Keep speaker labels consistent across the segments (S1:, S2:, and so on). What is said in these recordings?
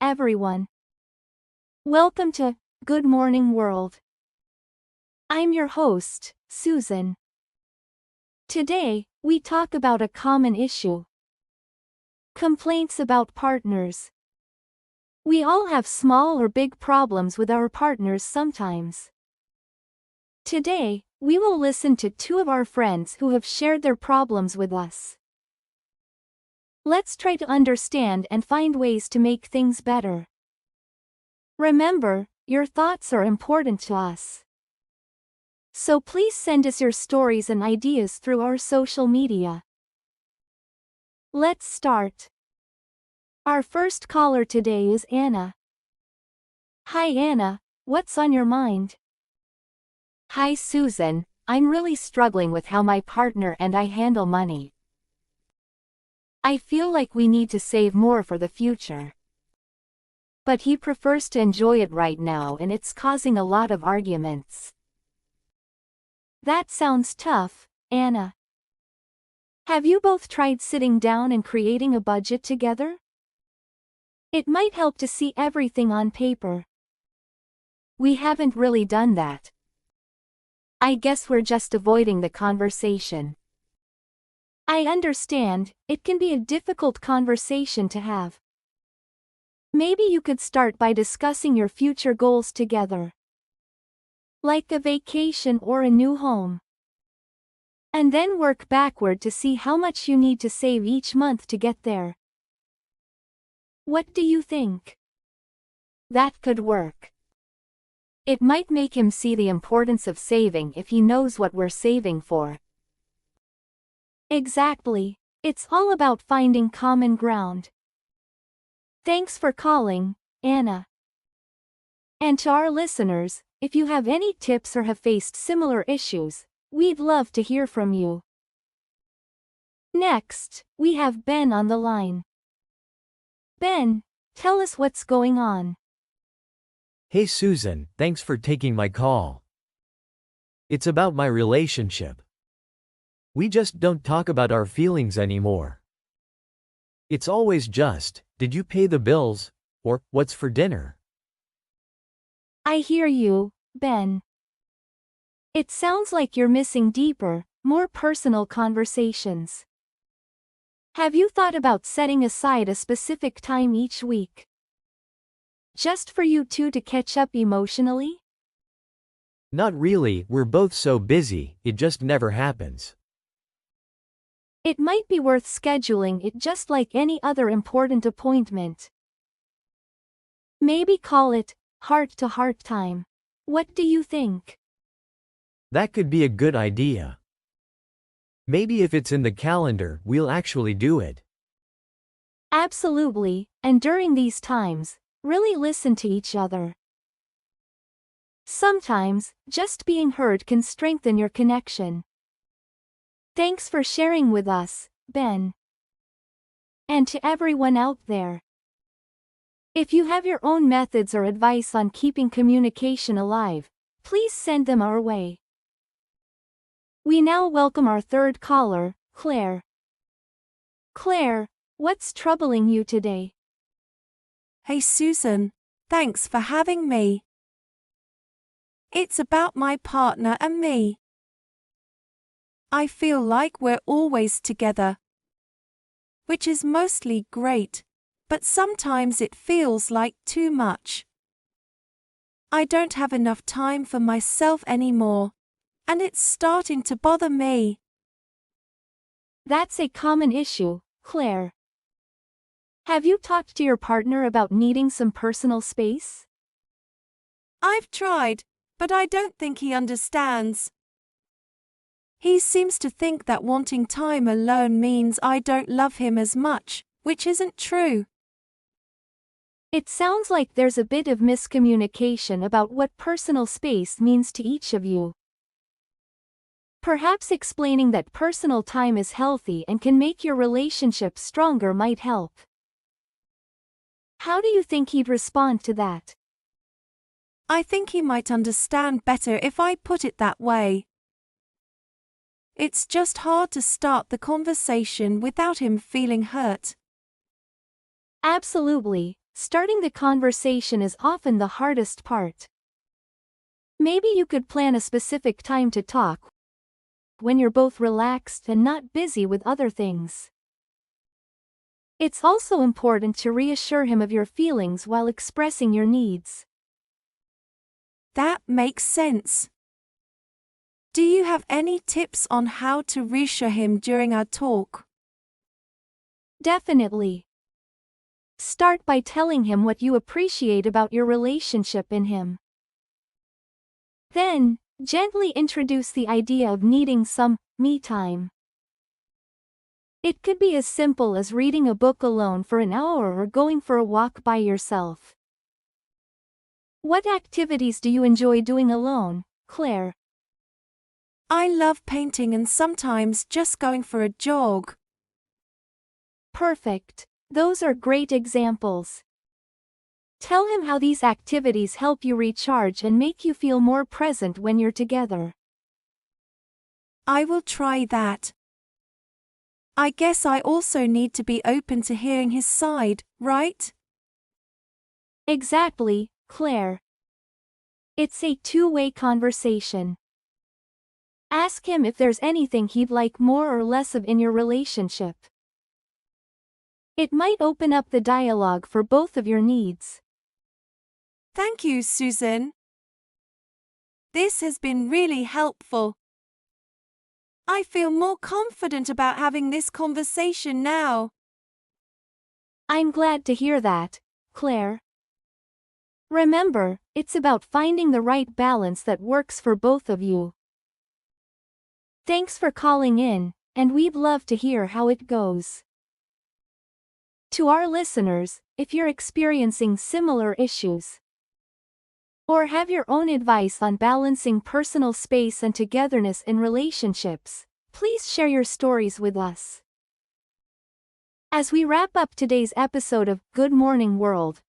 S1: everyone. Welcome to Good Morning World. I'm your host, Susan. Today, we talk about a common issue. Complaints about partners. We all have small or big problems with our partners sometimes. Today, we will listen to two of our friends who have shared their problems with us. Let's try to understand and find ways to make things better. Remember, your thoughts are important to us. So please send us your stories and ideas through our social media. Let's start. Our first caller today is Anna. Hi Anna, what's on your mind?
S2: Hi Susan, I'm really struggling with how my partner and I handle money. I feel like we need to save more for the future. But he prefers to enjoy it right now and it's causing a lot of arguments.
S1: That sounds tough, Anna. Have you both tried sitting down and creating a budget together? It might help to see everything on paper.
S2: We haven't really done that. I guess we're just avoiding the conversation.
S1: I understand, it can be a difficult conversation to have. Maybe you could start by discussing your future goals together. Like a vacation or a new home. And then work backward to see how much you need to save each month to get there. What do you think?
S2: That could work. It might make him see the importance of saving if he knows what we're saving for.
S1: Exactly. It's all about finding common ground. Thanks for calling, Anna. And to our listeners, if you have any tips or have faced similar issues, we'd love to hear from you. Next, we have Ben on the line. Ben, tell us what's going on.
S3: Hey Susan, thanks for taking my call. It's about my relationship. We just don't talk about our feelings anymore. It's always just, did you pay the bills? Or, what's for dinner?
S1: I hear you, Ben. It sounds like you're missing deeper, more personal conversations. Have you thought about setting aside a specific time each week? Just for you two to catch up emotionally?
S3: Not really, we're both so busy, it just never happens.
S1: It might be worth scheduling it just like any other important appointment. Maybe call it heart-to-heart time. What do you think?
S3: That could be a good idea. Maybe if it's in the calendar, we'll actually do it.
S1: Absolutely, and during these times, really listen to each other. Sometimes, just being heard can strengthen your connection. Thanks for sharing with us, Ben. And to everyone out there. If you have your own methods or advice on keeping communication alive, please send them our way. We now welcome our third caller, Claire. Claire, what's troubling you today?
S4: Hey Susan, thanks for having me. It's about my partner and me. I feel like we're always together, which is mostly great, but sometimes it feels like too much. I don't have enough time for myself anymore, and it's starting to bother me.
S1: That's a common issue, Claire. Have you talked to your partner about needing some personal space?
S4: I've tried, but I don't think he understands. He seems to think that wanting time alone means I don't love him as much, which isn't true.
S1: It sounds like there's a bit of miscommunication about what personal space means to each of you. Perhaps explaining that personal time is healthy and can make your relationship stronger might help. How do you think he'd respond to that?
S4: I think he might understand better if I put it that way. It's just hard to start the conversation without him feeling hurt.
S1: Absolutely, starting the conversation is often the hardest part. Maybe you could plan a specific time to talk when you're both relaxed and not busy with other things. It's also important to reassure him of your feelings while expressing your needs.
S4: That makes sense. Do you have any tips on how to reassure him during our talk?
S1: Definitely. Start by telling him what you appreciate about your relationship in him. Then, gently introduce the idea of needing some me time. It could be as simple as reading a book alone for an hour or going for a walk by yourself. What activities do you enjoy doing alone, Claire?
S4: I love painting and sometimes just going for a jog.
S1: Perfect. Those are great examples. Tell him how these activities help you recharge and make you feel more present when you're together.
S4: I will try that. I guess I also need to be open to hearing his side, right?
S1: Exactly, Claire. It's a two-way conversation. Ask him if there's anything he'd like more or less of in your relationship. It might open up the dialogue for both of your needs.
S4: Thank you, Susan. This has been really helpful. I feel more confident about having this conversation now.
S1: I'm glad to hear that, Claire. Remember, it's about finding the right balance that works for both of you. Thanks for calling in, and we'd love to hear how it goes. To our listeners, if you're experiencing similar issues, or have your own advice on balancing personal space and togetherness in relationships, please share your stories with us. As we wrap up today's episode of Good Morning World,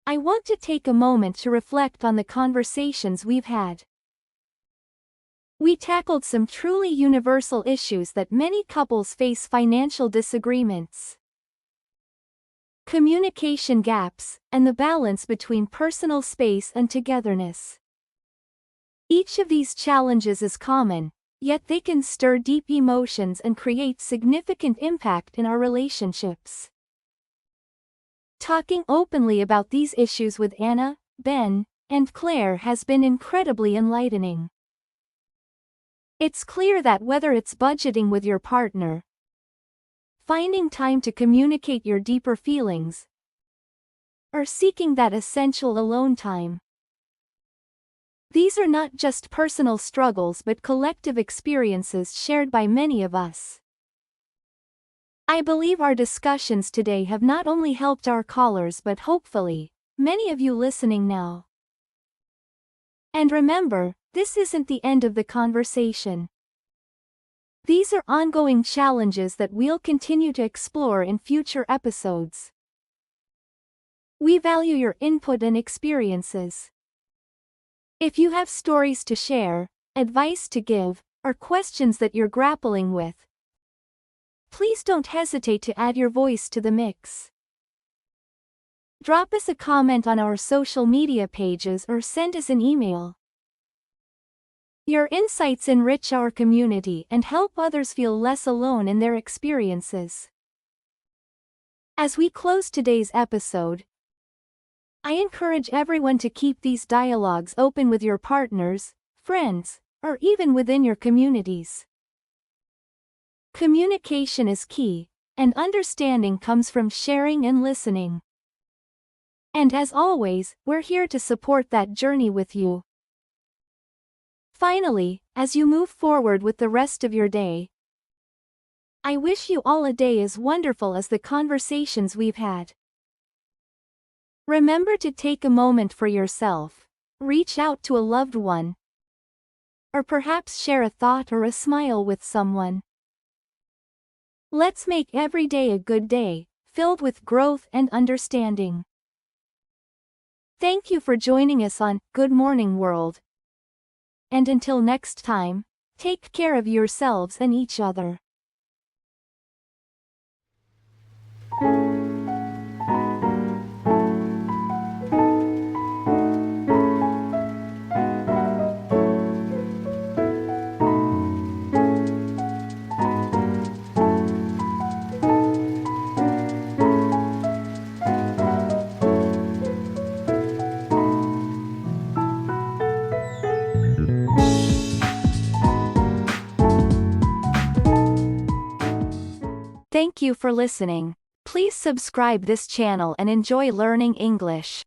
S1: I want to take a moment to reflect on the conversations we've had. We tackled some truly universal issues that many couples face: financial disagreements, communication gaps, and the balance between personal space and togetherness. Each of these challenges is common, yet they can stir deep emotions and create significant impact in our relationships. Talking openly about these issues with Anna, Ben, and Claire has been incredibly enlightening. It's clear that whether it's budgeting with your partner, finding time to communicate your deeper feelings, or seeking that essential alone time, these are not just personal struggles but collective experiences shared by many of us. I believe our discussions today have not only helped our callers but hopefully, many of you listening now. And remember, this isn't the end of the conversation. These are ongoing challenges that we'll continue to explore in future episodes. We value your input and experiences. If you have stories to share, advice to give, or questions that you're grappling with, please don't hesitate to add your voice to the mix. Drop us a comment on our social media pages or send us an email. Your insights enrich our community and help others feel less alone in their experiences. As we close today's episode, I encourage everyone to keep these dialogues open with your partners, friends, or even within your communities. Communication is key, and understanding comes from sharing and listening. And as always, we're here to support that journey with you. Finally, as you move forward with the rest of your day, I wish you all a day as wonderful as the conversations we've had. Remember to take a moment for yourself, reach out to a loved one, or perhaps share a thought or a smile with someone. Let's make every day a good day, filled with growth and understanding. Thank you for joining us on Good Morning World. And until next time, take care of yourselves and each other. Thank you for listening. Please subscribe this channel and enjoy learning English.